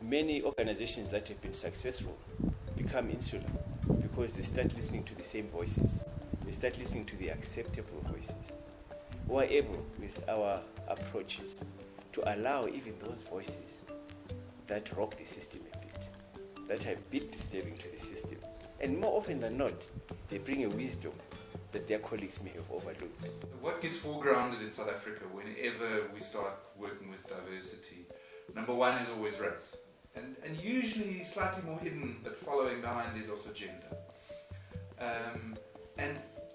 many organizations that have been successful become insular because they start listening to the same voices. They start listening to the acceptable voices. We are able, with our approaches, to allow even those voices that rock the system a bit, that are a bit disturbing to the system. And more often than not, they bring a wisdom that their colleagues may have overlooked. What gets foregrounded in South Africa whenever we start working with diversity, number one is always race. And usually slightly more hidden, but following behind is also gender.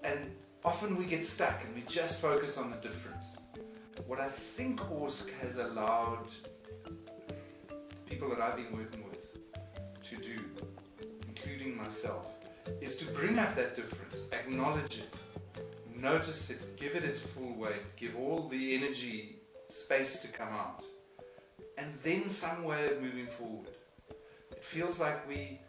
And often we get stuck and we just focus on the difference. What I think ORSC has allowed people that I've been working with to do, including myself, is to bring up that difference, acknowledge it, notice it, give it its full weight, give all the energy space to come out, and then some way of moving forward. It feels like we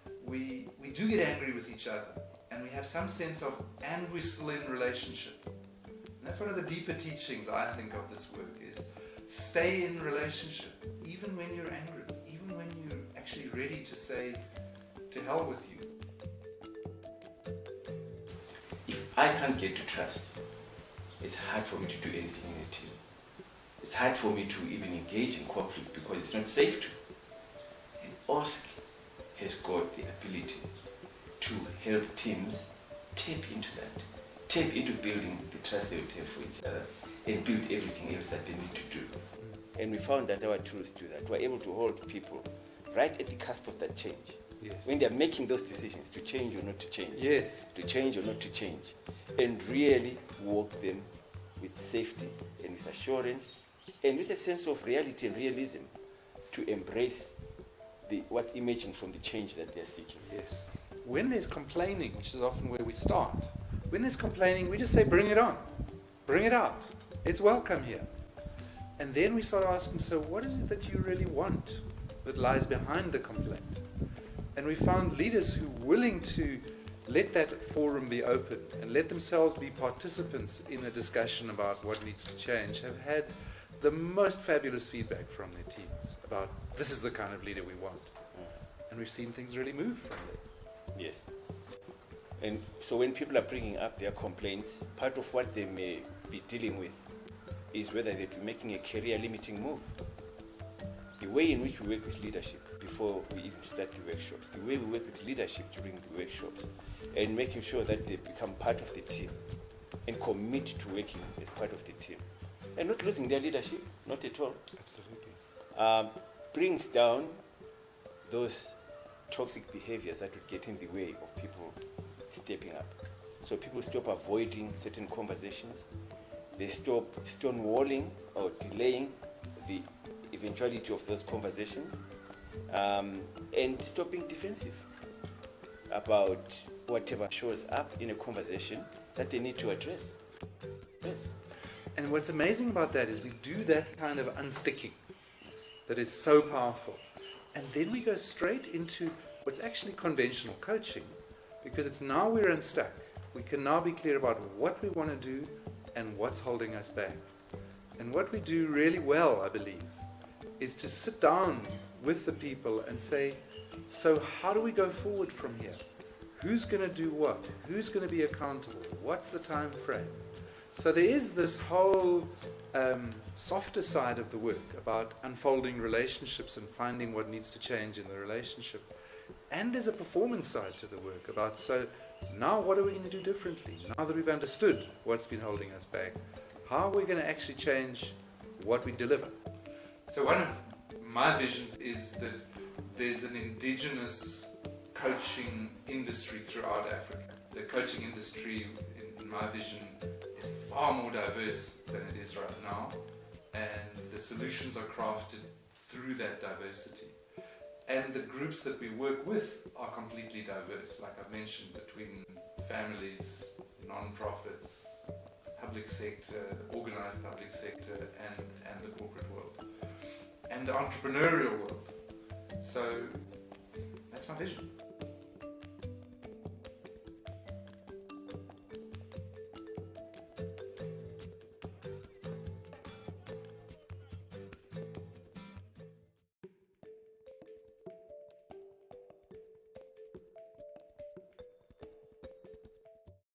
do get angry with each other, and we have some sense of, and we're still in relationship. And that's one of the deeper teachings I think of this work is, stay in relationship, even when you're angry, even when you're actually ready to say, to hell with you. If I can't get to trust, it's hard for me to do anything in a team. It's hard for me to even engage in conflict because it's not safe to. And ORSC has got the ability to help teams tap into that, tap into building the trust they would have for each other and build everything else that they need to do. And we found that our tools do that. We're able to hold people right at the cusp of that change. Yes. When they're making those decisions to change or not to change, yes, to change or not to change, and really walk them with safety and with assurance and with a sense of reality and realism to embrace what's emerging from the change that they're seeking. Yes. When there's complaining, which is often where we start, when there's complaining, we just say, bring it on, bring it out, it's welcome here. And then we start asking, so what is it that you really want that lies behind the complaint? And we found leaders who are willing to let that forum be open and let themselves be participants in a discussion about what needs to change have had the most fabulous feedback from their teams about this is the kind of leader we want. And we've seen things really move from there. Yes. And so when people are bringing up their complaints, part of what they may be dealing with is whether they'll be making a career-limiting move. The way in which we work with leadership before we even start the workshops, the way we work with leadership during the workshops, and making sure that they become part of the team and commit to working as part of the team. And not losing their leadership, not at all. Absolutely. Brings down those toxic behaviors that would get in the way of people stepping up. So people stop avoiding certain conversations, they stop stonewalling or delaying the eventuality of those conversations, and stop being defensive about whatever shows up in a conversation that they need to address. Yes. And what's amazing about that is we do that kind of unsticking that is so powerful. And then we go straight into what's actually conventional coaching, because it's now we're unstuck. We can now be clear about what we want to do and what's holding us back. And what we do really well, I believe, is to sit down with the people and say, so how do we go forward from here? Who's going to do what? Who's going to be accountable? What's the time frame? So there is this whole softer side of the work about unfolding relationships and finding what needs to change in the relationship. And there's a performance side to the work about, so now what are we going to do differently? Now that we've understood what's been holding us back, how are we going to actually change what we deliver? So one of my visions is that there's an indigenous coaching industry throughout Africa. The coaching industry, in my vision, is far more diverse than it is right now, and the solutions are crafted through that diversity. And the groups that we work with are completely diverse, like I've mentioned, between families, non-profits, public sector, the organized public sector, and the corporate world, and the entrepreneurial world. So that's my vision.